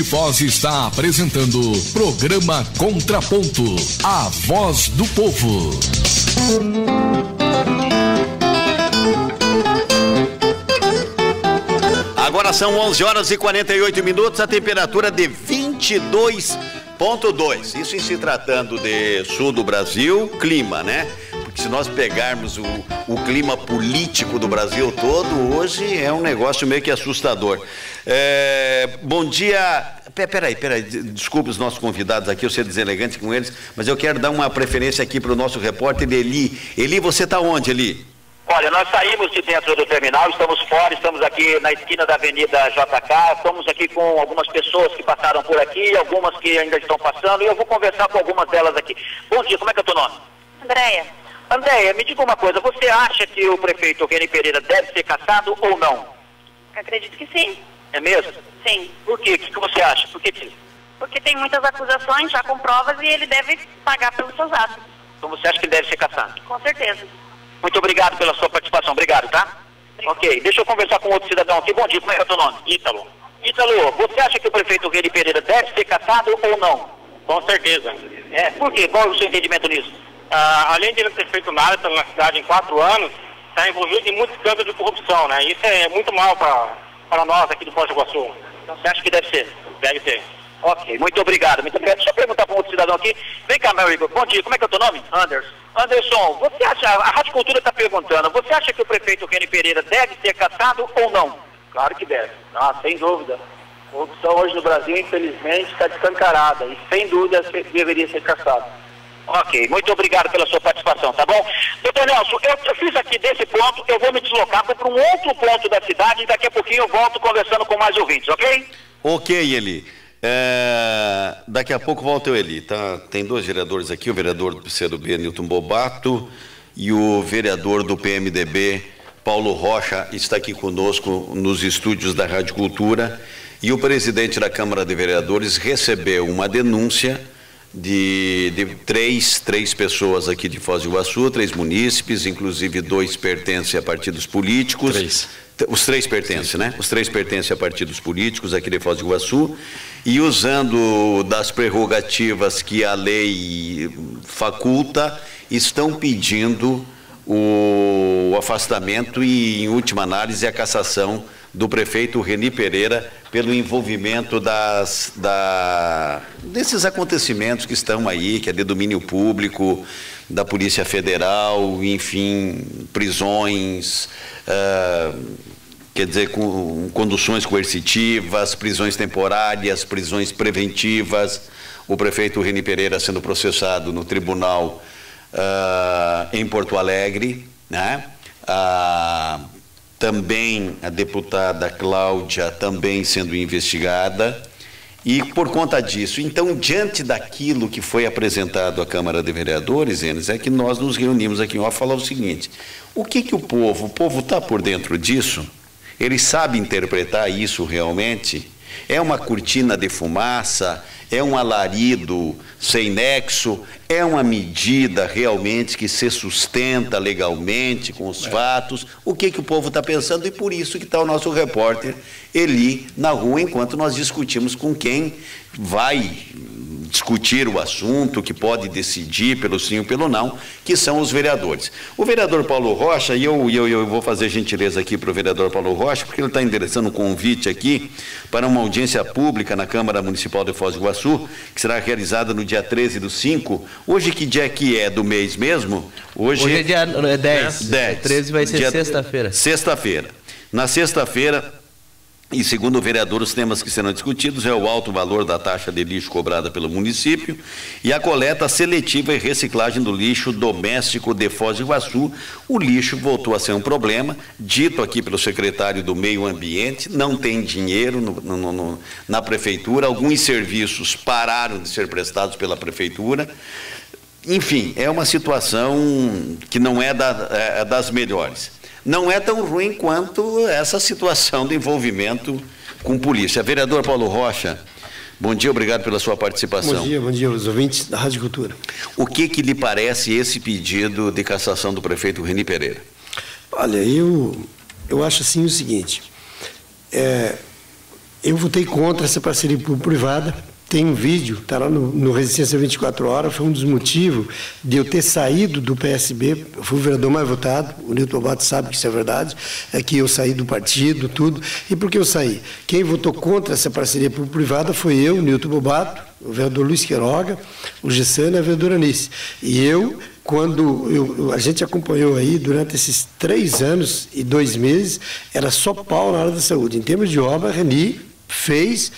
Foz está apresentando programa Contraponto, a voz do povo. Agora são 11h48, a temperatura de 22,2. Isso em se tratando de sul do Brasil, clima, né? Porque se nós pegarmos o clima político do Brasil todo, hoje é um negócio meio que assustador. Bom dia. Peraí, desculpe os nossos convidados aqui, eu ser deselegante com eles, mas eu quero dar uma preferência aqui para o nosso repórter Eli. Eli, você está onde, Eli? Olha, nós saímos de dentro do terminal, estamos fora, estamos aqui na esquina da Avenida JK, estamos aqui com algumas pessoas que passaram por aqui, algumas que ainda estão passando, e eu vou conversar com algumas delas aqui. Bom dia, como é que é o teu nome? Andréia. Andréia, me diga uma coisa, você acha que o prefeito Reni Pereira deve ser cassado ou não? Acredito que sim. É mesmo? Sim. Por quê? O que você acha? Por que sim? Porque tem muitas acusações já com provas e ele deve pagar pelos seus atos. Então você acha que ele deve ser cassado? Com certeza. Muito obrigado pela sua participação, obrigado, tá? Ok, deixa eu conversar com outro cidadão aqui. Bom dia, como é que é o teu nome? Ítalo. Ítalo, você acha que o prefeito Reni Pereira deve ser cassado ou não? Com certeza. Por quê? Qual é o seu entendimento nisso? Além de ele ter feito nada na cidade em 4 anos, está envolvido em muitos escândalos de corrupção, né? Isso é muito mal para nós aqui do Foz do Iguaçu. Então você acha que deve ser? Deve ser. Ok, muito obrigado, muito obrigado. Deixa eu perguntar para um outro cidadão aqui. Vem cá, meu amigo. Bom dia, como é que é o teu nome? Anderson. Anderson, você acha, a Rádio Cultura está perguntando, você acha que o prefeito Reni Pereira deve ser cassado ou não? Claro que deve. Sem dúvida. A corrupção hoje no Brasil, infelizmente, está descancarada e sem dúvida deveria ser cassado. Ok, muito obrigado pela sua participação, tá bom? Doutor Nelson, eu fiz aqui desse ponto, eu vou me deslocar para um outro ponto da cidade e daqui a pouquinho eu volto conversando com mais ouvintes, ok? Ok, Eli. Daqui a pouco volta o Eli, tá? Tem 2 vereadores aqui, o vereador do PCdoB, Nilton Bobato, e o vereador do PMDB, Paulo Rocha, está aqui conosco nos estúdios da Rádio Cultura, e o presidente da Câmara de Vereadores recebeu uma denúncia de três pessoas aqui de Foz do Iguaçu, 3 munícipes, inclusive 2 pertencem a partidos políticos. Os 3 pertencem, né? Os 3 pertencem a partidos políticos aqui de Foz do Iguaçu e usando das prerrogativas que a lei faculta, estão pedindo o afastamento e, em última análise, a cassação do prefeito Reni Pereira pelo envolvimento desses acontecimentos que estão aí, que é de domínio público, da Polícia Federal, enfim, prisões, quer dizer, com conduções coercitivas, prisões temporárias, prisões preventivas, o prefeito Reni Pereira sendo processado no tribunal em Porto Alegre, né? Também a deputada Cláudia também sendo investigada, e por conta disso, então, diante daquilo que foi apresentado à Câmara de Vereadores, Enes, é que nós nos reunimos aqui para falar o seguinte: o que o povo está por dentro disso? Ele sabe interpretar isso realmente? É uma cortina de fumaça? É um alarido sem nexo? É uma medida realmente que se sustenta legalmente com os fatos? O que o povo está pensando? E por isso que está o nosso repórter Eli na rua, enquanto nós discutimos com quem vai discutir o assunto, que pode decidir pelo sim ou pelo não, que são os vereadores. O vereador Paulo Rocha, e eu vou fazer gentileza aqui para o vereador Paulo Rocha, porque ele está endereçando um convite aqui para uma audiência pública na Câmara Municipal de Foz do Iguaçu, que será realizada no dia 13/5. Hoje, que dia que é do mês mesmo? Hoje é dia 10. 10. 13 vai ser sexta-feira. Sexta-feira. Na sexta-feira, e segundo o vereador, os temas que serão discutidos é o alto valor da taxa de lixo cobrada pelo município e a coleta seletiva e reciclagem do lixo doméstico de Foz do Iguaçu. O lixo voltou a ser um problema, dito aqui pelo secretário do Meio Ambiente, não tem dinheiro na prefeitura, alguns serviços pararam de ser prestados pela prefeitura. Enfim, é uma situação que não é das melhores. Não é tão ruim quanto essa situação de envolvimento com polícia. Vereador Paulo Rocha, bom dia, obrigado pela sua participação. Bom dia aos ouvintes da Rádio Cultura. O que lhe parece esse pedido de cassação do prefeito Reni Pereira? Olha, eu acho assim o seguinte, Eu votei contra essa parceria público-privada. Tem um vídeo, está lá no Resistência 24 Horas, foi um dos motivos de eu ter saído do PSB. Eu fui o vereador mais votado, o Nilton Bobato sabe que isso é verdade, é que eu saí do partido, tudo. E por que eu saí? Quem votou contra essa parceria público-privada foi eu, Nilton Bobato, o vereador Luiz Queiroga, o Gessano e a vereadora Anice. E eu, quando a gente acompanhou aí, durante esses 3 anos e 2 meses, era só pau na área da saúde. Em termos de obra, a Reni fez...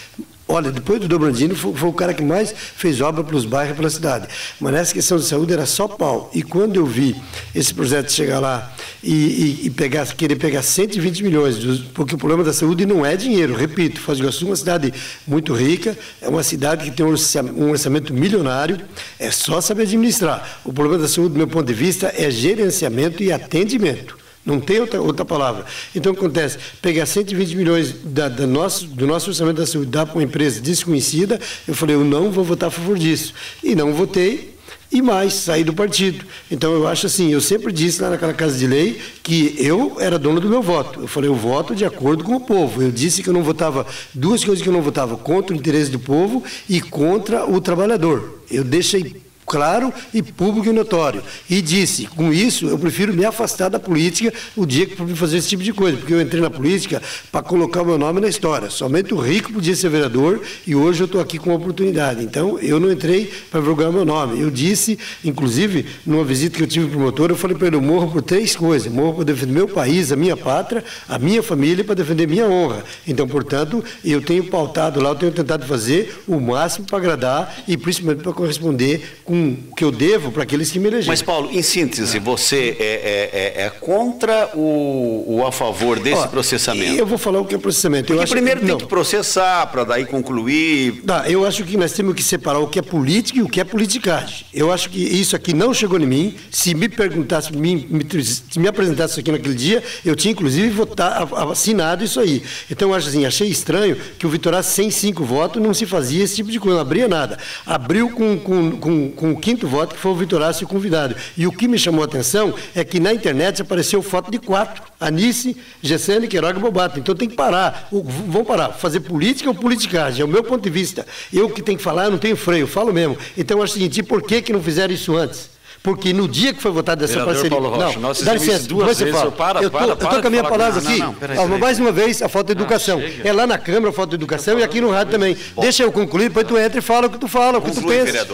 Olha, depois do Dobrandino, foi o cara que mais fez obra pelos bairros e pela cidade. Mas nessa questão de saúde era só pau. E quando eu vi esse projeto chegar lá e querer pegar 120 milhões, porque o problema da saúde não é dinheiro, repito, Foz do Iguaçu é uma cidade muito rica, é uma cidade que tem um orçamento milionário, é só saber administrar. O problema da saúde, do meu ponto de vista, é gerenciamento e atendimento. Não tem outra palavra. Então, o que acontece? Pegar 120 milhões do nosso orçamento da saúde, dar para uma empresa desconhecida, eu falei, eu não vou votar a favor disso. E não votei, e mais, saí do partido. Então, eu acho assim, eu sempre disse lá naquela Casa de Lei que eu era dono do meu voto. Eu falei, eu voto de acordo com o povo. Eu disse que eu não votava, 2 coisas que eu não votava, contra o interesse do povo e contra o trabalhador. Eu deixei claro e público e notório. E disse, com isso, eu prefiro me afastar da política o dia que for fazer esse tipo de coisa, porque eu entrei na política para colocar o meu nome na história. Somente o rico podia ser vereador e hoje eu estou aqui com uma oportunidade. Então, eu não entrei para divulgar o meu nome. Eu disse, inclusive, numa visita que eu tive para o promotor, eu falei para ele, eu morro por 3 coisas. Morro para defender meu país, a minha pátria, a minha família e para defender minha honra. Então, portanto, eu tenho pautado lá, eu tenho tentado fazer o máximo para agradar e principalmente para corresponder com o que eu devo para aqueles que me elegeram. Mas, Paulo, em síntese, você é contra ou a favor desse processamento? Eu vou falar o que é processamento. Porque primeiro tem que processar para daí concluir. Eu acho que nós temos que separar o que é política e o que é politicagem. Eu acho que isso aqui não chegou em mim. Se me perguntasse, se me apresentasse isso aqui naquele dia, eu tinha, inclusive, assinado isso aí. Então, eu acho assim, achei estranho que o Vitoraço, sem 5 votos, não se fazia esse tipo de coisa, não abria nada. Abriu com o 5º voto, que foi o Vitoraço convidado. E o que me chamou a atenção é que na internet apareceu foto de 4. Anice, Gessane, Queiroga e Bobato. Então tem que parar. Vamos parar. Fazer política ou politicagem? É o meu ponto de vista. Eu que tenho que falar, eu não tenho freio, eu falo mesmo. Então eu acho o seguinte, por que não fizeram isso antes? Porque no dia que foi votada essa parceria... Paulo Rocha, não, dá licença, depois você fala. Eu estou com a minha palavra aqui. Mais uma vez, a falta de educação. É lá na Câmara a falta de educação e aqui no rádio também. Deixa eu concluir, depois tu entra e fala o que tu fala, o que tu pensa.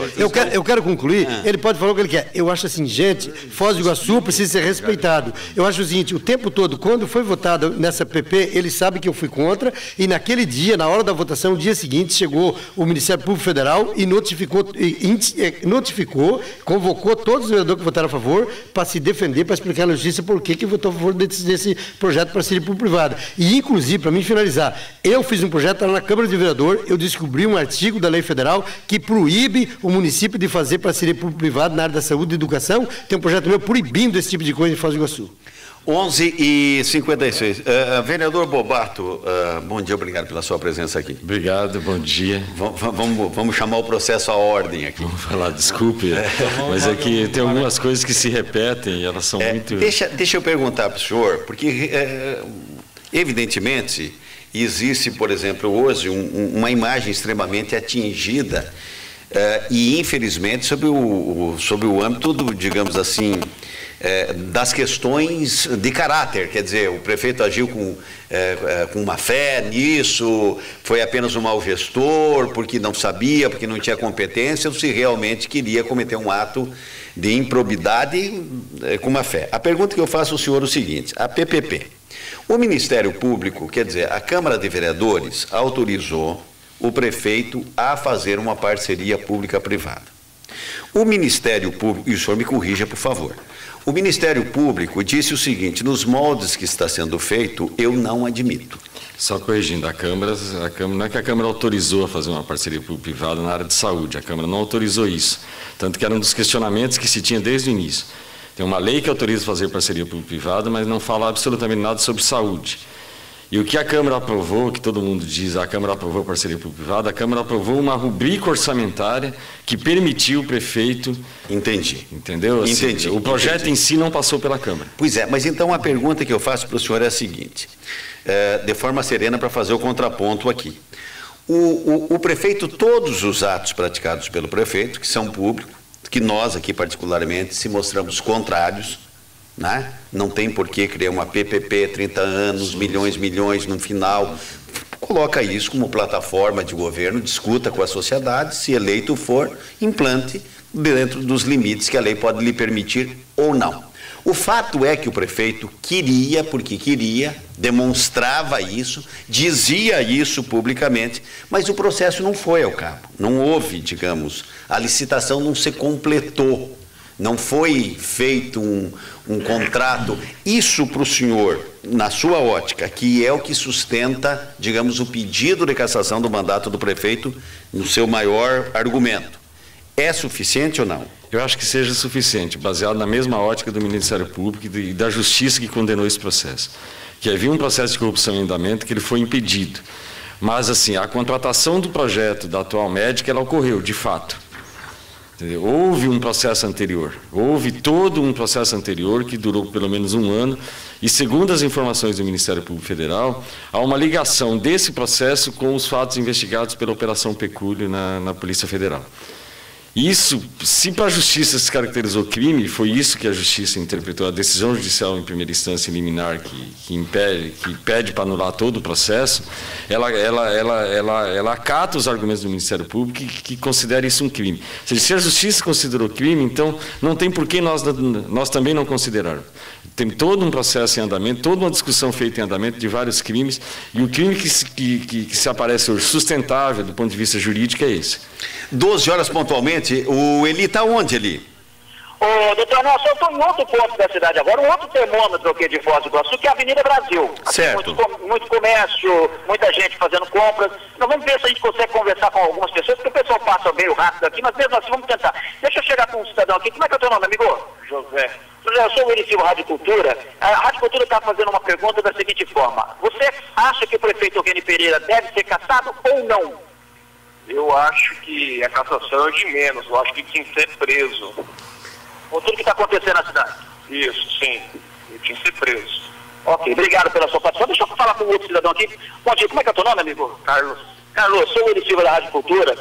Eu quero concluir, ele pode falar o que ele quer. Eu acho assim, gente, Foz do Iguaçu precisa ser respeitado. Eu acho o seguinte, o tempo todo, quando foi votado nessa PP, ele sabe que eu fui contra, e naquele dia, na hora da votação, no dia seguinte, chegou o Ministério Público Federal e notificou, convocou todos os vereadores que votaram a favor para se defender, para explicar na justiça por que votou a favor desse projeto de parceria público-privada. E, inclusive, para mim finalizar, eu fiz um projeto lá na Câmara de Vereador, eu descobri um artigo da lei federal que proíbe o município de fazer parceria público-privada na área da saúde e educação. Tem um projeto meu proibindo esse tipo de coisa em Foz do Iguaçu. 11h56. Vereador Bobato, bom dia, obrigado pela sua presença aqui. Obrigado, bom dia. Vamos chamar o processo à ordem aqui. Vamos falar, desculpe, mas é que tem algumas coisas que se repetem e elas são muito... Deixa eu perguntar para o senhor, porque evidentemente existe, por exemplo, hoje uma imagem extremamente atingida e infelizmente sobre o âmbito do, digamos assim, das questões de caráter, quer dizer, o prefeito agiu com má fé nisso, foi apenas um mau gestor, porque não sabia, porque não tinha competência, ou se realmente queria cometer um ato de improbidade com má fé. A pergunta que eu faço ao senhor é o seguinte, a PPP, o Ministério Público, quer dizer, a Câmara de Vereadores autorizou o prefeito a fazer uma parceria pública-privada. O Ministério Público, e o senhor me corrija, por favor, o Ministério Público disse o seguinte, nos moldes que está sendo feito, eu não admito. Só corrigindo, a Câmara não é que a Câmara autorizou a fazer uma parceria público-privada na área de saúde, a Câmara não autorizou isso, tanto que era um dos questionamentos que se tinha desde o início. Tem uma lei que autoriza fazer parceria público-privada, mas não fala absolutamente nada sobre saúde. E o que a Câmara aprovou, que todo mundo diz, a Câmara aprovou a parceria público-privada, a Câmara aprovou uma rubrica orçamentária que permitiu o prefeito... Entendi. Entendeu? Assim, entendi. O projeto em si não passou pela Câmara. Pois é, mas então a pergunta que eu faço para o senhor é a seguinte. de forma serena para fazer o contraponto aqui. O prefeito, todos os atos praticados pelo prefeito, que são públicos, que nós aqui particularmente se mostramos contrários, né? Não tem por que criar uma PPP, 30 anos, milhões no final. Coloca isso como plataforma de governo, discuta com a sociedade, se eleito for, implante dentro dos limites que a lei pode lhe permitir ou não. O fato é que o prefeito queria, porque queria, demonstrava isso, dizia isso publicamente, mas o processo não foi ao cabo, não houve, digamos, a licitação não se completou, não foi feito um contrato. Isso para o senhor, na sua ótica, que é o que sustenta, digamos, o pedido de cassação do mandato do prefeito, no seu maior argumento, é suficiente ou não? Eu acho que seja suficiente, baseado na mesma ótica do Ministério Público e da Justiça que condenou esse processo. Que havia um processo de corrupção em andamento que ele foi impedido. Mas, assim, a contratação do projeto da atual médica, ela ocorreu, de fato. Entendeu? Houve um processo anterior, houve todo um processo anterior que durou pelo menos 1 ano, e segundo as informações do Ministério Público Federal, há uma ligação desse processo com os fatos investigados pela Operação Pecúlio na Polícia Federal. Isso, se para a Justiça se caracterizou crime, foi isso que a Justiça interpretou, a decisão judicial em primeira instância liminar que pede para anular todo o processo, ela acata os argumentos do Ministério Público que considera isso um crime. Ou seja, se a Justiça considerou crime, então não tem por que nós também não considerarmos. Tem todo um processo em andamento, toda uma discussão feita em andamento de vários crimes, e o crime que se aparece hoje sustentável do ponto de vista jurídico é esse. 12 horas pontualmente. O Eli está onde, Eli? Ô, doutor Nelson, eu estou em outro ponto da cidade agora, um outro termômetro aqui de Foz do Iguaçu, que é a Avenida Brasil. Certo. Muito comércio, muita gente fazendo compras. Nós vamos ver se a gente consegue conversar com algumas pessoas, porque o pessoal passa meio rápido aqui, mas mesmo assim vamos tentar. Deixa eu chegar com um cidadão aqui. Como é que é o teu nome, amigo? José. Eu sou o Ericil Rádio Cultura. A Rádio Cultura está fazendo uma pergunta da seguinte forma: você acha que o prefeito Eugênio Pereira deve ser cassado ou não? Eu acho que a cassação é de menos, eu acho que tinha que ser preso. Por tudo que está acontecendo na cidade? Isso, sim. Ele tinha que ser preso. Ok, obrigado pela sua participação. Deixa eu falar com o outro cidadão aqui. Bom dia, como é que é o teu nome, amigo? Carlos. Carlos, sou o Ericil da Rádio Cultura.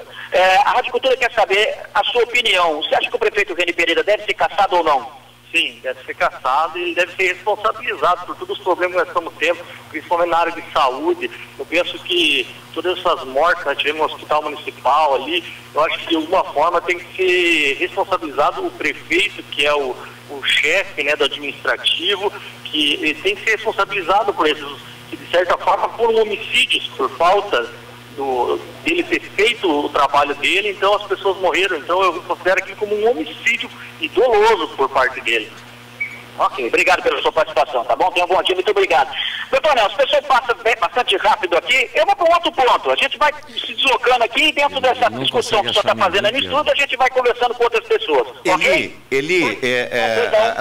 A Rádio Cultura quer saber a sua opinião. Você acha que o prefeito Eugênio Pereira deve ser cassado ou não? Sim, deve ser cassado e ele deve ser responsabilizado por todos os problemas que nós estamos tendo, principalmente na área de saúde. Eu penso que todas essas mortes que nós tivemos no hospital municipal ali, eu acho que de alguma forma tem que ser responsabilizado o prefeito, que é o chefe, né, do administrativo, que ele tem que ser responsabilizado por esses, que de certa forma foram homicídios por falta dele ter feito o trabalho dele, então as pessoas morreram. Então eu considero aquilo como um homicídio e doloso por parte dele. Ok, obrigado pela sua participação, tá bom? Tenha um bom dia, muito obrigado. Doutor Nelson, o pessoal passa bastante rápido aqui. Eu vou para um outro ponto. A gente vai se deslocando aqui e dentro dessa discussão que o senhor está fazendo aí no estudo, a gente vai conversando com outras pessoas. Eli,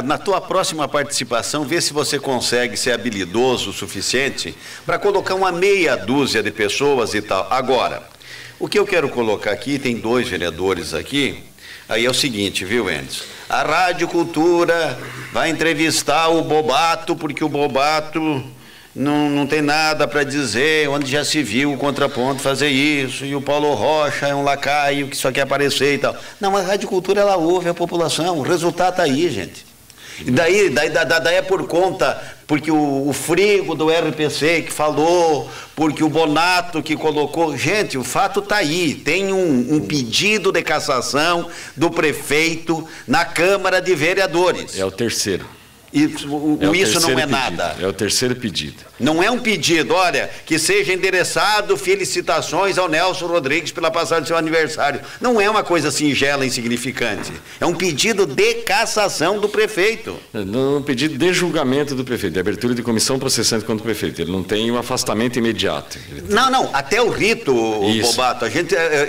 na tua próxima participação, vê se você consegue ser habilidoso o suficiente para colocar uma meia dúzia de pessoas e tal. Agora, o que eu quero colocar aqui, tem 2 vereadores aqui, aí é o seguinte, viu, Endes? A Rádio Cultura vai entrevistar o Bobato, porque o Bobato não tem nada para dizer, onde já se viu o Contraponto fazer isso, e o Paulo Rocha é um lacaio que só quer aparecer e tal. Não, a Rádio Cultura, ela ouve a população, o resultado está aí, gente. E daí é por conta, porque o Frigo do RPC que falou, porque o Bonato que colocou. Gente, o fato está aí. Tem um pedido de cassação do prefeito na Câmara de Vereadores. É o terceiro. Isso não é nada. É o terceiro pedido. Não é um pedido, olha, que seja endereçado felicitações ao Nelson Rodrigues pela passagem do seu aniversário. Não é uma coisa singela, insignificante. É um pedido de cassação do prefeito. Não é um pedido de julgamento do prefeito, de abertura de comissão processante contra o prefeito. Ele não tem um afastamento imediato. Não, até o rito, Bobato.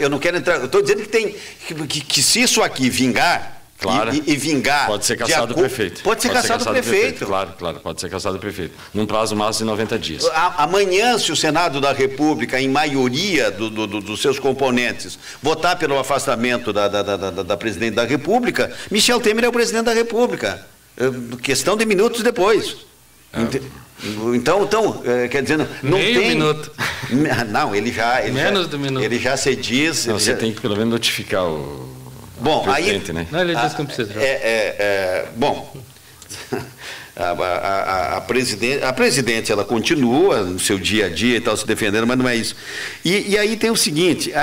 Eu não quero entrar. Eu estou dizendo que tem que se isso aqui vingar. Claro. E vingar. Pode ser cassado o prefeito. Pode ser cassado o prefeito. Claro, pode ser cassado o prefeito. Num prazo máximo de 90 dias. Amanhã, se o Senado da República, em maioria dos seus componentes, votar pelo afastamento da presidente da República, Michel Temer é o presidente da República. Questão de minutos depois. Então, quer dizer, não meio tem... minuto. Não, ele Menos do minuto. Ele já se diz... Não, você tem que pelo menos notificar o presidente, né? Não, ele disse que não precisa. Bom... A presidente, ela continua no seu dia a dia e tal, se defendendo, mas não é isso. E aí tem o seguinte,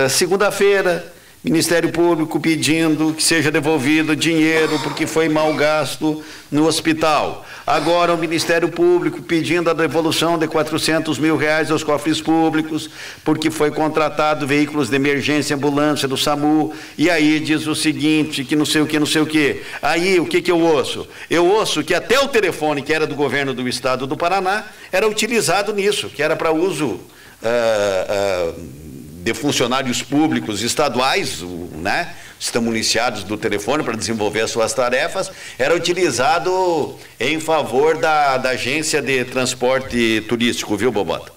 segunda-feira, Ministério Público pedindo que seja devolvido dinheiro porque foi mal gasto no hospital. Agora o Ministério Público pedindo a devolução de R$400 mil aos cofres públicos porque foi contratado veículos de emergência, ambulância do SAMU, e aí diz o seguinte, que não sei o que. Aí o que eu ouço? Eu ouço que até o telefone que era do governo do estado do Paraná era utilizado nisso, que era para uso... de funcionários públicos estaduais, né, estão municiados do telefone para desenvolver as suas tarefas, era utilizado em favor da agência de transporte turístico, viu, Bobota?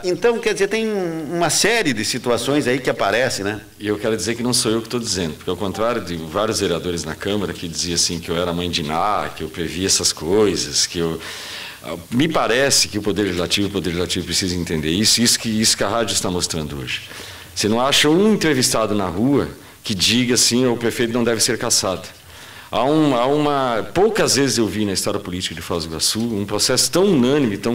Então, quer dizer, tem uma série de situações aí que aparecem, né? E eu quero dizer que não sou eu que estou dizendo, porque ao contrário de vários vereadores na Câmara que diziam assim que eu era mãe de Ná, que eu previa essas coisas, que eu... Me parece que o Poder Legislativo precisa entender isso que a rádio está mostrando hoje. Você não acha um entrevistado na rua que diga assim, o prefeito não deve ser cassado. Poucas vezes eu vi na história política de Foz do Iguaçu um processo tão unânime, tão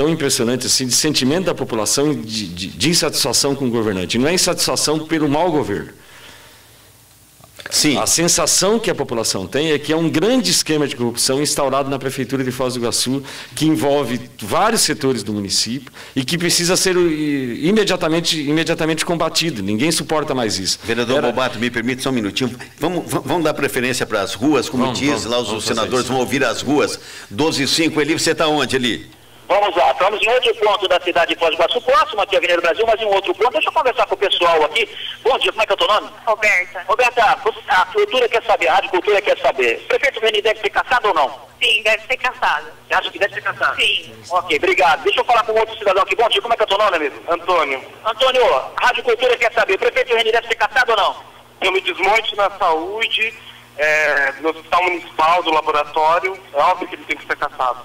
impressionante assim, de sentimento da população de insatisfação com o governante. Não é insatisfação pelo mau governo. Sim. A sensação que a população tem é que é um grande esquema de corrupção instaurado na Prefeitura de Foz do Iguaçu, que envolve vários setores do município e que precisa ser imediatamente combatido. Ninguém suporta mais isso. Vereador Bobato, me permite só um minutinho. Vamos dar preferência para as ruas, como diz lá os senadores, vão ouvir as ruas. 12h05, Eli, você está onde, Eli? Vamos lá, estamos em outro ponto da cidade de Foz do Iguaçu, próximo aqui à Avenida Brasil, mas em outro ponto. Deixa eu conversar com o pessoal aqui. Bom dia, como é que é o teu nome? Roberta. Roberta, a cultura quer saber, a Rádio Cultura quer saber. O prefeito Reni deve ser cassado ou não? Sim, deve ser cassado. Você acha que deve ser cassado? Sim. Ok, obrigado. Deixa eu falar com outro cidadão aqui. Bom dia, como é que é o teu nome, amigo? Antônio, Antônio, a Rádio Cultura quer saber, o prefeito Reni deve ser cassado ou não? eu me desmonte na saúde, no hospital municipal, do laboratório, é óbvio que ele tem que ser cassado.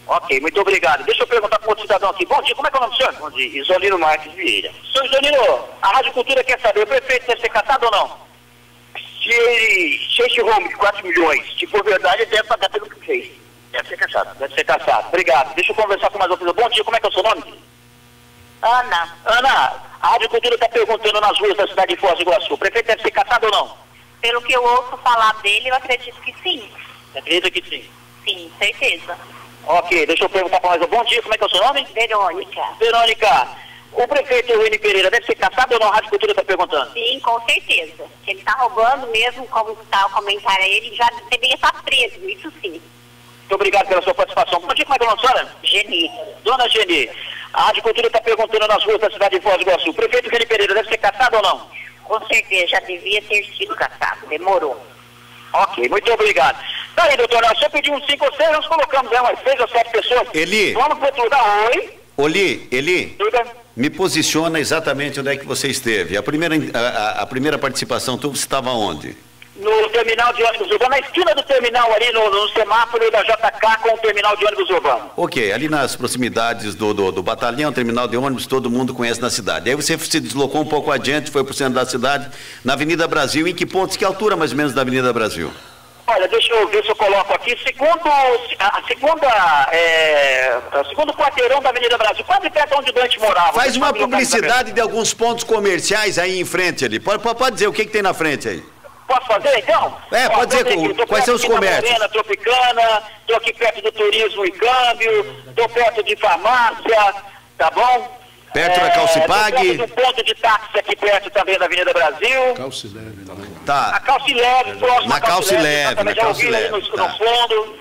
Ok, muito obrigado. Deixa eu perguntar para outro cidadão aqui. Bom dia, como é que é o nome do senhor? Bom dia, Isolino Marques Vieira. Senhor Isolino, a Rádio Cultura quer saber, o prefeito deve ser cassado ou não? Se ele enche o home de 4 milhões, se for verdade, ele deve pagar pelo que fez. Deve ser cassado. Deve ser cassado. Obrigado. Deixa eu conversar com mais uma pessoa. Bom dia, como é que é o seu nome? Ana. Ana, a Rádio Cultura está perguntando nas ruas da cidade de Foz do Iguaçu, o prefeito deve ser cassado ou não? Pelo que eu ouço falar dele, eu acredito que sim. Você acredita que sim? Sim, certeza. Ok, deixa eu perguntar para mais um. Bom dia, como é que é o seu nome? Verônica. Verônica, o prefeito Reni Pereira deve ser cassado ou não? A Rádio Cultura está perguntando. Sim, com certeza. Se ele está roubando mesmo, como está o comentário aí, ele já deveria estar preso, isso sim. Muito obrigado pela sua participação. Bom dia, como é que é o nome, senhora? Geni. Dona Geni, a Rádio Cultura está perguntando nas ruas da cidade de Foz do Iguaçu, o prefeito Reni Pereira deve ser cassado ou não? Com certeza, já devia ter sido cassado, demorou. Ok, muito obrigado. Tá aí, doutor, nós só pedimos 5 ou 6, nós colocamos umas 6 ou 7 pessoas. Eli. Vamos pro outro lado. Oi? Eli, me posiciona exatamente onde é que você esteve. A primeira participação, tu estava onde? No terminal de ônibus urbano, na esquina do terminal ali, no semáforo da JK com o terminal de ônibus urbano. Ok, ali nas proximidades do batalhão, terminal de ônibus, todo mundo conhece na cidade. Aí você se deslocou um pouco adiante, foi para o centro da cidade, na Avenida Brasil. Em que pontos, que altura mais ou menos da Avenida Brasil? Olha, deixa eu ver se eu coloco aqui. Segundo quarteirão da Avenida Brasil, quase perto onde o Dante morava. Faz uma publicidade de alguns pontos comerciais aí em frente ali. Pode dizer o que tem na frente aí. Posso fazer, então? Pode dizer quais são os comércios. Morena, Tropicana, estou aqui perto do Turismo e Câmbio, estou perto de farmácia, tá bom? Perto da Calcipag. Estou perto do ponto de táxi aqui perto também da Avenida Brasil. Calcileve. Tá. A Calcileve, próximo na Calcileve, na Calcileve. No fundo.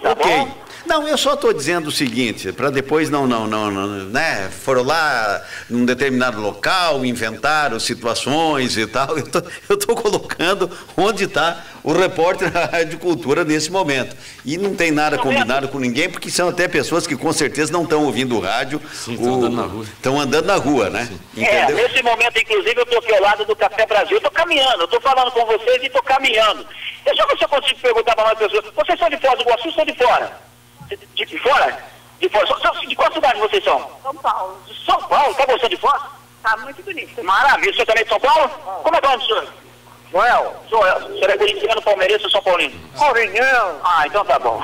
Tá ok. Bom? Não, eu só estou dizendo o seguinte, para depois né, foram lá num determinado local, inventaram situações e tal, eu estou colocando onde está o repórter da Rádio Cultura nesse momento. E não tem nada combinado com ninguém, porque são até pessoas que com certeza não estão ouvindo o rádio. Sim, estão andando na rua. Estão andando na rua, né? Entendeu? Nesse momento, inclusive, eu estou aqui ao lado do Café Brasil. Eu estou caminhando, eu estou falando com vocês e estou caminhando. Deixa eu ver se eu consigo perguntar para mais pessoas. Vocês são de Foz do Iguaçu ou são de fora? De fora? De fora. De qual cidade vocês são? São Paulo. De São Paulo? Tá gostando de Foz? Tá muito bonito. Maravilha. O senhor também é de São Paulo? Como é que é o nome do senhor? Joel. Joel. O senhor é corintiano, palmeirense ou São Paulino? Paulinho. Ah, então tá bom.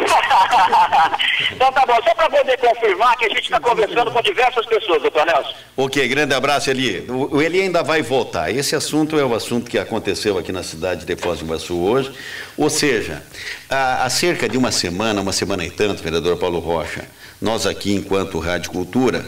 Então tá bom. Só para poder confirmar que a gente está conversando com diversas pessoas, doutor Nelson. Ok, grande abraço, Eli. O Eli ainda vai voltar. Esse assunto é o assunto que aconteceu aqui na cidade de Foz do Iguaçu hoje. Ou seja, há cerca de uma semana e tanto, vereador Paulo Rocha, nós aqui, enquanto Rádio Cultura,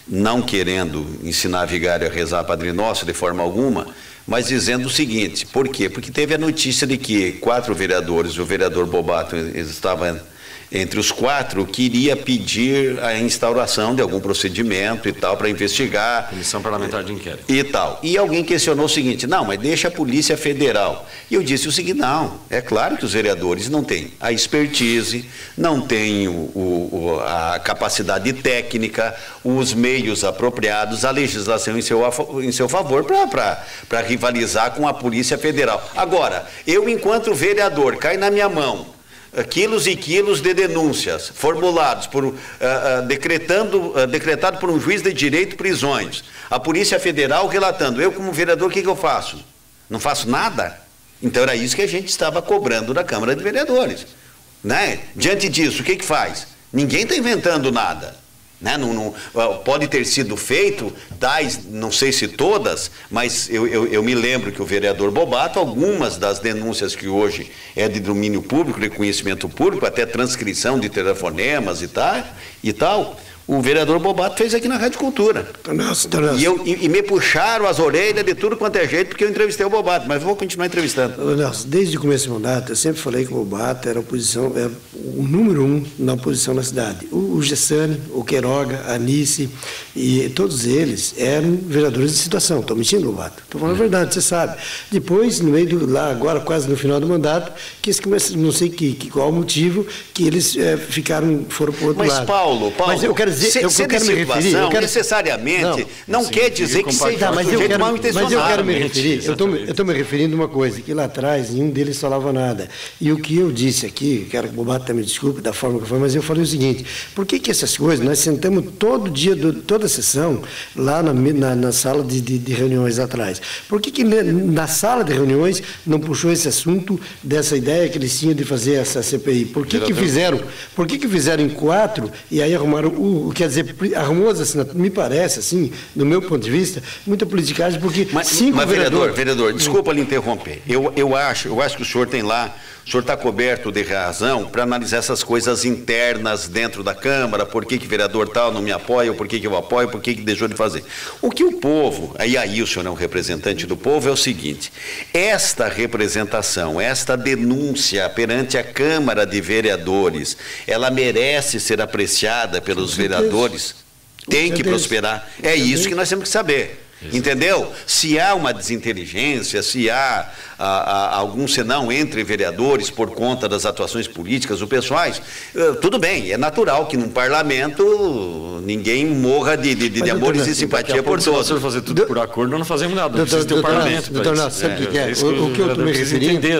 não querendo ensinar a vigário a rezar Padre Nosso de forma alguma, mas dizendo o seguinte: por quê? Porque teve a notícia de que 4 vereadores, o vereador Bobato estava entre os 4, queria pedir a instauração de algum procedimento e tal para investigar. Comissão Parlamentar de Inquérito. E tal. E alguém questionou o seguinte: não, mas deixa a Polícia Federal. E eu disse o seguinte: não, é claro que os vereadores não têm a expertise, não têm a capacidade técnica, os meios apropriados, a legislação em seu favor para rivalizar com a Polícia Federal. Agora, eu, enquanto vereador, cai na minha mão quilos e quilos de denúncias formulados decretado por um juiz de direito prisões, a Polícia Federal relatando. Eu, como vereador, o que eu faço? Não faço nada? Então era isso que a gente estava cobrando na Câmara de Vereadores, né? Diante disso, o que faz? Ninguém está inventando nada, né? Não, pode ter sido feito tais, não sei se todas, mas eu me lembro que o vereador Bobato, algumas das denúncias que hoje é de domínio público, de conhecimento público, até transcrição de telefonemas e tal, o vereador Bobato fez aqui na Rádio Cultura. E me puxaram as orelhas de tudo quanto é jeito, porque eu entrevistei o Bobato, mas vou continuar entrevistando. Nelson, desde o começo do mandato, eu sempre falei que o Bobato era o número 1 na oposição na cidade. O Gessani, o Queiroga, a Anice, e todos eles eram vereadores de situação. Estou mentindo, Bobato? Estou falando a verdade, você sabe. Depois, no meio lá, agora quase no final do mandato, não sei qual o motivo, que eles foram para o outro lado. Mas, Paulo... Mas eu quero dizer, eu quero me referir, necessariamente não quer dizer que seja um sujeito mal intencionado. Mas eu quero me referir, eu estou me referindo a uma coisa, que lá atrás nenhum deles falava nada. E o que eu disse aqui, quero que o Bobato me desculpe da forma que foi, mas eu falei o seguinte: por que essas coisas, nós sentamos todo dia, toda a sessão, lá na sala de reuniões atrás, por que na sala de reuniões não puxou esse assunto dessa ideia que eles tinham de fazer essa CPI? Por que fizeram em 4 e aí arrumaram quer dizer, arrumou as assinaturas? Me parece, assim, do meu ponto de vista, muita politicagem, porque mas vereador, desculpa lhe interromper. Eu acho que o senhor tem lá, o senhor está coberto de razão para analisar essas coisas internas dentro da Câmara, por que vereador tal não me apoia, por que eu apoio, por que deixou de fazer. O que o povo, aí o senhor é um representante do povo, é o seguinte: esta representação, esta denúncia perante a Câmara de Vereadores, ela merece ser apreciada pelos vereadores, tem que prosperar. É isso que nós temos que saber. Entendeu? Se há uma desinteligência, se há algum senão entre vereadores por conta das atuações políticas ou pessoais, tudo bem, é natural que num parlamento ninguém morra de amores e simpatia por todos. Se fazer tudo por acordo, não fazemos nada, não precisa ter um parlamento. Doutor Nelson, sabe o que é? O que eu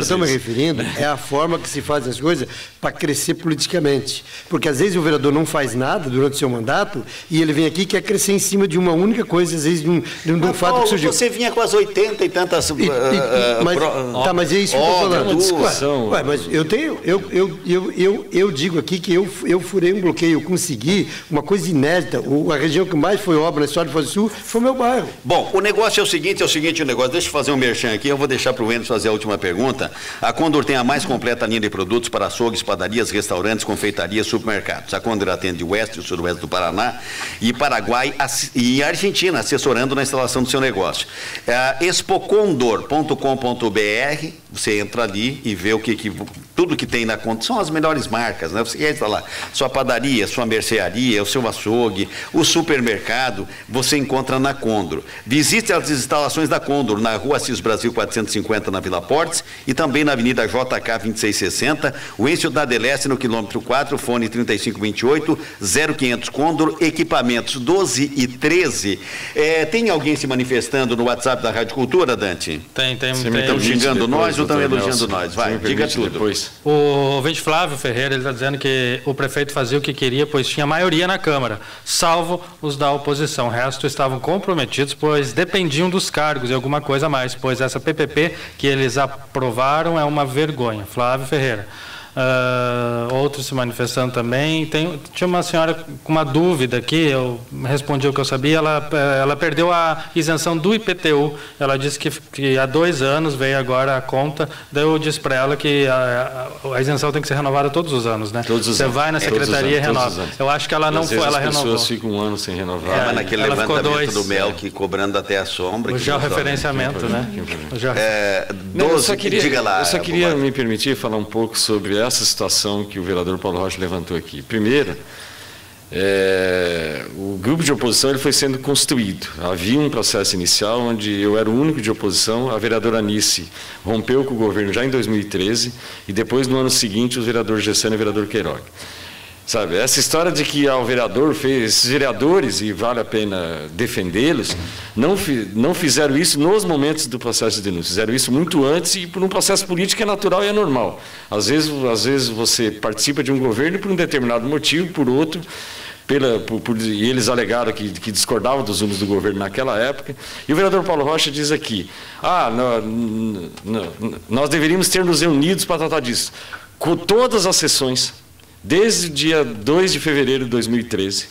estou me referindo é a forma que se faz as coisas para crescer politicamente. Porque às vezes o vereador não faz nada durante o seu mandato e ele vem aqui e quer crescer em cima de uma única coisa, às vezes de um fato Paulo, que surgiu. Você vinha com as 80 e tantas... mas é isso que eu estou falando. Mas eu digo aqui que eu furei um bloqueio, eu consegui uma coisa inédita. A região que mais foi obra na história de Foz do Sul foi o meu bairro. Bom, o negócio é o seguinte negócio. Deixa eu fazer um merchan aqui, eu vou deixar para o Enes fazer a última pergunta. A Condor tem a mais completa linha de produtos para açougues, padarias, restaurantes, confeitarias, supermercados. A Condor atende o oeste e o sudoeste do Paraná e Paraguai e Argentina, assessorando na instalação instalação do seu negócio. expocondor.com.br, você entra ali e vê tudo que tem na conta. São as melhores marcas, né? Você quer instalar sua padaria, sua mercearia, o seu açougue, o supermercado, você encontra na Condor. Visite as instalações da Condor na Rua Assis Brasil 450 na Vila Portes e também na Avenida JK 2660, o Êncio da Deleste no quilômetro 4, fone 3528-0500 Condor, equipamentos 12 e 13. Tem alguém se manifestando no WhatsApp da Rádio Cultura, Dante? Tem. Estão xingando nós ou estão elogiando nós? Vai, diga tudo. Depois. O ouvinte Flávio Ferreira, ele está dizendo que o prefeito fazia o que queria, pois tinha maioria na Câmara, salvo os da oposição. O resto estavam comprometidos, pois dependiam dos cargos e alguma coisa a mais, pois essa PPP que eles aprovaram é uma vergonha. Flávio Ferreira. Outros se manifestando também. Tinha uma senhora com uma dúvida aqui, eu respondi o que eu sabia, ela perdeu a isenção do IPTU, ela disse que há 2 anos veio agora a conta, daí eu disse para ela que a isenção tem que ser renovada todos os anos, né? Você vai na secretaria e renova. Eu acho que ela não foi, ela renovou. As pessoas ficam 1 ano sem renovar. Mas naquele levantamento do MELC, cobrando até a sombra. O georreferenciamento, né? Eu só queria me permitir falar um pouco sobre essa situação que o vereador Paulo Rocha levantou aqui. Primeiro, o grupo de oposição ele foi sendo construído. Havia um processo inicial onde eu era o único de oposição, a vereadora Anice rompeu com o governo já em 2013 e depois, no ano seguinte, os vereadores Gessane e o vereador Queiroga. Sabe, essa história de que o vereador fez, esses vereadores, e vale a pena defendê-los, não fizeram isso nos momentos do processo de denúncia, fizeram isso muito antes e por um processo político que é natural e é normal. Às vezes você participa de um governo por um determinado motivo, por outro, e eles alegaram que discordavam dos rumos do governo naquela época, e o vereador Paulo Rocha diz aqui, nós deveríamos ter nos reunidos para tratar disso. Com todas as sessões, desde o dia 2 de fevereiro de 2013,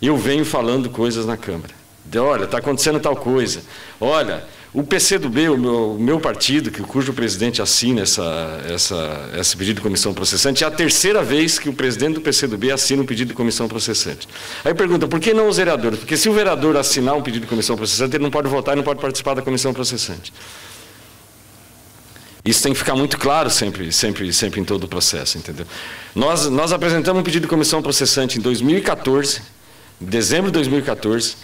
eu venho falando coisas na Câmara. Olha, está acontecendo tal coisa. Olha, o PCdoB, o meu partido, cujo presidente assina esse pedido de comissão processante, é a 3ª vez que o presidente do PCdoB assina um pedido de comissão processante. Aí pergunta, por que não os vereadores? Porque se o vereador assinar um pedido de comissão processante, ele não pode votar e não pode participar da comissão processante. Isso tem que ficar muito claro sempre em todo o processo, entendeu? Nós apresentamos um pedido de comissão processante em 2014, em dezembro de 2014,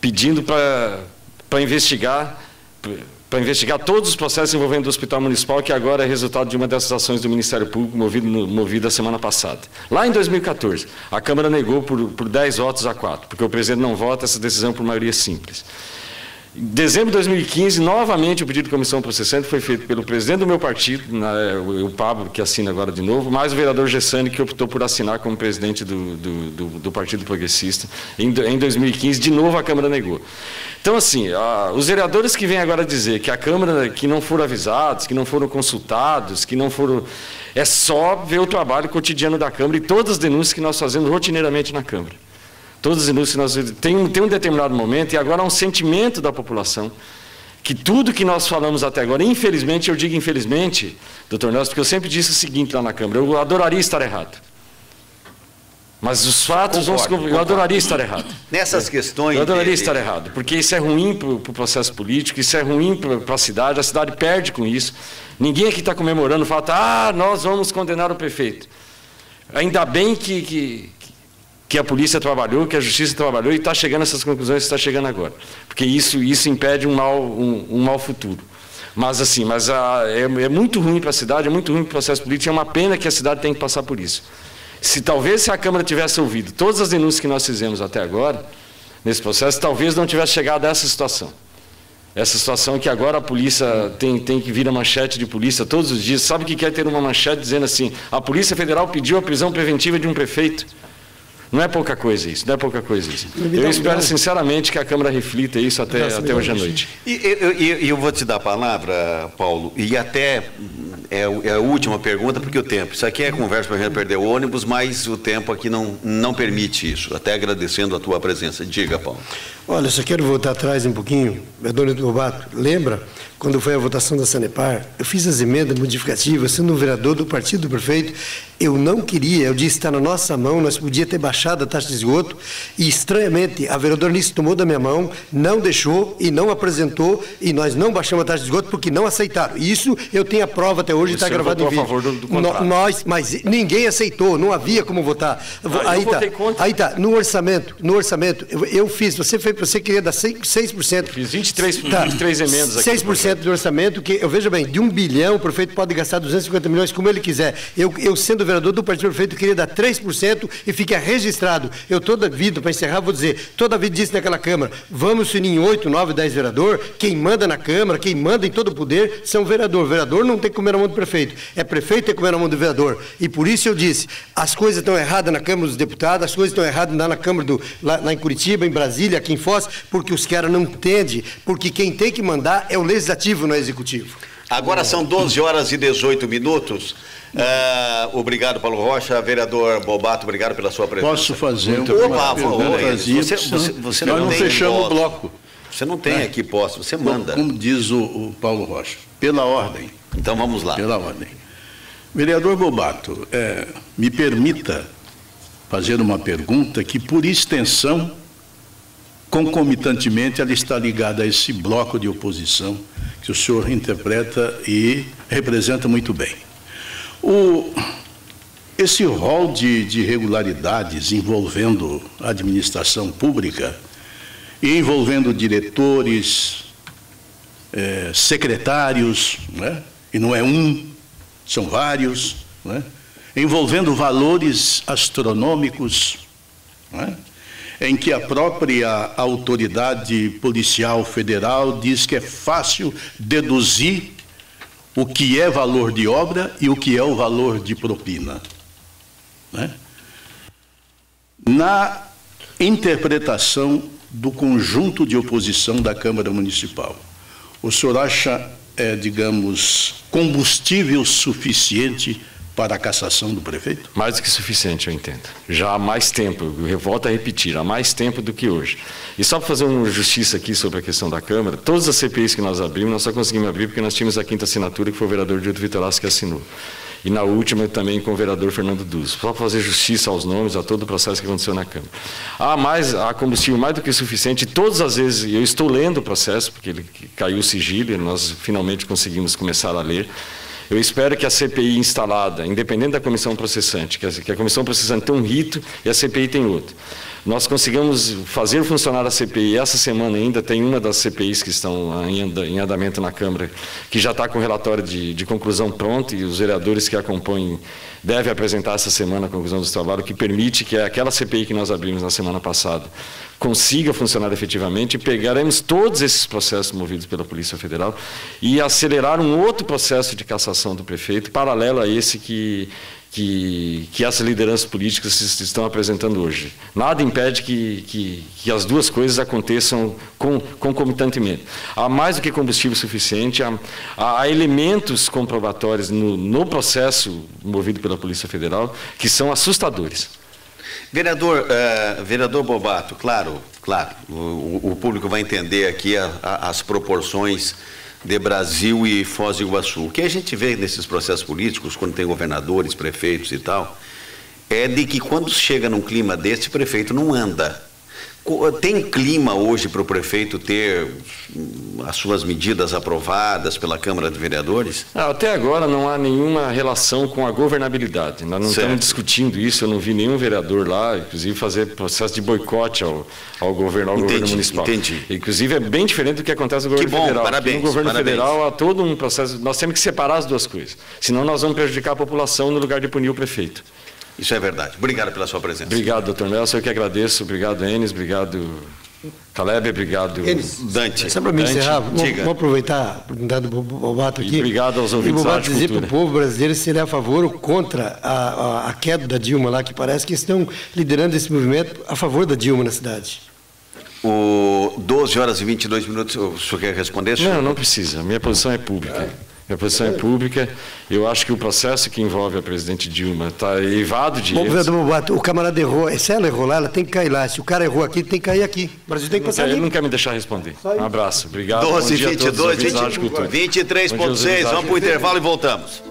pedindo para investigar todos os processos envolvendo o Hospital Municipal, que agora é resultado de uma dessas ações do Ministério Público movida a semana passada. Lá em 2014, a Câmara negou por 10 votos a 4, porque o presidente não vota essa decisão por maioria simples. Em dezembro de 2015, novamente o pedido de comissão processante foi feito pelo presidente do meu partido, o Pablo, que assina agora de novo, mais o vereador Gessane, que optou por assinar como presidente do Partido Progressista. Em 2015, de novo a Câmara negou. Então, assim, os vereadores que vêm agora dizer que a Câmara, que não foram avisados, que não foram consultados, que não foram... É só ver o trabalho cotidiano da Câmara e todas as denúncias que nós fazemos rotineiramente na Câmara. Todas as denúncias que nós... Tem um determinado momento, e agora há um sentimento da população, que tudo que nós falamos até agora, infelizmente, eu digo infelizmente, doutor Nelson, porque eu sempre disse o seguinte lá na Câmara, eu adoraria estar errado. Mas os fatos eu adoraria estar errado. Nessas questões... Eu adoraria estar errado, porque isso é ruim para o processo político, isso é ruim para a cidade perde com isso. Ninguém aqui está comemorando o fato, nós vamos condenar o prefeito. Ainda bem que a polícia trabalhou, que a justiça trabalhou e está chegando a essas conclusões que está chegando agora. Porque isso impede um mal futuro. Mas assim, é muito ruim para a cidade, é muito ruim para o processo político, é uma pena que a cidade tenha que passar por isso. Se a Câmara tivesse ouvido todas as denúncias que nós fizemos até agora, nesse processo, talvez não tivesse chegado a essa situação. Essa situação que agora a polícia tem que vir a manchete de polícia todos os dias. Sabe o que quer ter uma manchete dizendo assim, a Polícia Federal pediu a prisão preventiva de um prefeito? Não é pouca coisa isso, não é pouca coisa isso. Eu espero sinceramente que a Câmara reflita isso até hoje à noite. E eu vou te dar a palavra, Paulo, e até é a última pergunta, porque o tempo, isso aqui é conversa para a gente perder o ônibus, mas o tempo aqui não permite isso, até agradecendo a tua presença. Diga, Paulo. Olha, só quero voltar atrás um pouquinho, vereador Bobato. Lembra, quando foi a votação da Sanepar, eu fiz as emendas modificativas, sendo um vereador do partido do prefeito, eu não queria, eu disse, está na nossa mão, nós podíamos ter baixado a taxa de esgoto, e estranhamente, a vereadora Nice tomou da minha mão, não deixou e não apresentou, e nós não baixamos a taxa de esgoto porque não aceitaram. Isso eu tenho a prova até hoje, está gravado em vídeo. A favor do contrato. Mas ninguém aceitou, não havia como votar. Aí tá, no orçamento, eu fiz, você queria dar 6%. Fiz 23 emendas aqui. 6% do orçamento, que eu vejo bem, de 1 bilhão, o prefeito pode gastar 250 milhões como ele quiser. Eu sendo vereador do partido do prefeito, queria dar 3% e fica registrado. Eu toda vida, para encerrar, vou dizer, toda vida disse naquela Câmara, vamos se unir em 8, 9, 10 vereador, quem manda na Câmara, quem manda em todo o poder, são vereador. Vereador não tem que comer na mão do prefeito, é prefeito que tem que comer na mão do vereador. E por isso eu disse, as coisas estão erradas na Câmara dos Deputados, as coisas estão erradas lá na Câmara, lá em Curitiba, em Brasília, aqui em Foz, porque os caras não entendem, porque quem tem que mandar é o Legislativo, não é o Executivo. Agora são 12 horas e 18 minutos. Obrigado, Paulo Rocha. Vereador Bobato, obrigado pela sua presença. Posso fazer uma pergunta? Você nós não fechamos o bloco. Você não tem aqui posto, você manda. Como diz o Paulo Rocha, pela ordem. Então vamos lá. Pela ordem. Vereador Bobato, me permita fazer uma pergunta que, por extensão, concomitantemente, ela está ligada a esse bloco de oposição que o senhor interpreta e representa muito bem. Esse rol de irregularidades envolvendo a administração pública e envolvendo diretores, secretários, né? E não é um, são vários, né? Envolvendo valores astronômicos, né? Em que a própria autoridade policial federal diz que é fácil deduzir o que é valor de obra e o que é o valor de propina, né? Na interpretação do conjunto de oposição da Câmara Municipal, o senhor acha, digamos, combustível suficiente para a cassação do prefeito? Mais do que suficiente, eu entendo. Já há mais tempo, eu volto a repetir, há mais tempo do que hoje. E só para fazer uma justiça aqui sobre a questão da Câmara, todas as CPIs que nós abrimos, nós só conseguimos abrir porque nós tínhamos a 5ª assinatura, que foi o vereador Dildo Vitorasso que assinou. E na última também com o vereador Fernando Duz. Só para fazer justiça aos nomes, a todo o processo que aconteceu na Câmara. Há combustível mais do que suficiente, e todas as vezes, eu estou lendo o processo, porque ele caiu o sigilo, e nós finalmente conseguimos começar a ler. Eu espero que a CPI instalada, independente da comissão processante, que a comissão processante tem um rito e a CPI tem outro. Nós conseguimos fazer funcionar a CPI. Essa semana ainda tem uma das CPIs que estão em andamento na Câmara, que já está com o relatório de conclusão pronto, e os vereadores que acompanham devem apresentar essa semana a conclusão dos trabalhos, que permite que aquela CPI que nós abrimos na semana passada consiga funcionar efetivamente, e pegaremos todos esses processos movidos pela Polícia Federal e acelerar um outro processo de cassação do prefeito, paralelo a esse que essas lideranças políticas estão apresentando hoje. Nada impede que as duas coisas aconteçam concomitantemente. Há mais do que combustível suficiente, há elementos comprobatórios no processo movido pela Polícia Federal que são assustadores. Vereador Bobato, claro, o público vai entender aqui as proporções de Brasil e Foz do Iguaçu. O que a gente vê nesses processos políticos, quando tem governadores, prefeitos e tal, é de que quando chega num clima desse, o prefeito não anda. Tem clima hoje para o prefeito ter as suas medidas aprovadas pela Câmara de Vereadores? Até agora não há nenhuma relação com a governabilidade. Nós não estamos discutindo isso, eu não vi nenhum vereador lá, inclusive, fazer processo de boicote ao governo municipal. Entendi. Inclusive, é bem diferente do que acontece no governo federal. Parabéns. No governo federal há todo um processo, nós temos que separar as duas coisas, senão nós vamos prejudicar a população no lugar de punir o prefeito. Isso é verdade. Obrigado pela sua presença. Obrigado, doutor Nelson. Eu que agradeço. Obrigado, Enes. Obrigado, Caleb. Obrigado, Dante. Só para me encerrar, vamos aproveitar a oportunidade do Bobato aqui. E obrigado aos ouvintes da Rádio Cultura. Dizer para o povo brasileiro se ele é a favor ou contra a queda da Dilma lá, que parece que estão liderando esse movimento a favor da Dilma na cidade. 12 horas e 22 minutos, o senhor quer responder? Não precisa. A minha posição é pública. Minha posição é pública. Eu acho que o processo que envolve a presidente Dilma está eivado de erros. Vereador Lobato, o camarada errou. Se ela errou lá, ela tem que cair lá. Se o cara errou aqui, tem que cair aqui. O Brasil tem que passar Ele limpo. não quer me deixar responder. Um abraço. Obrigado. 12, 22, 23.6. Vamos para o intervalo e voltamos.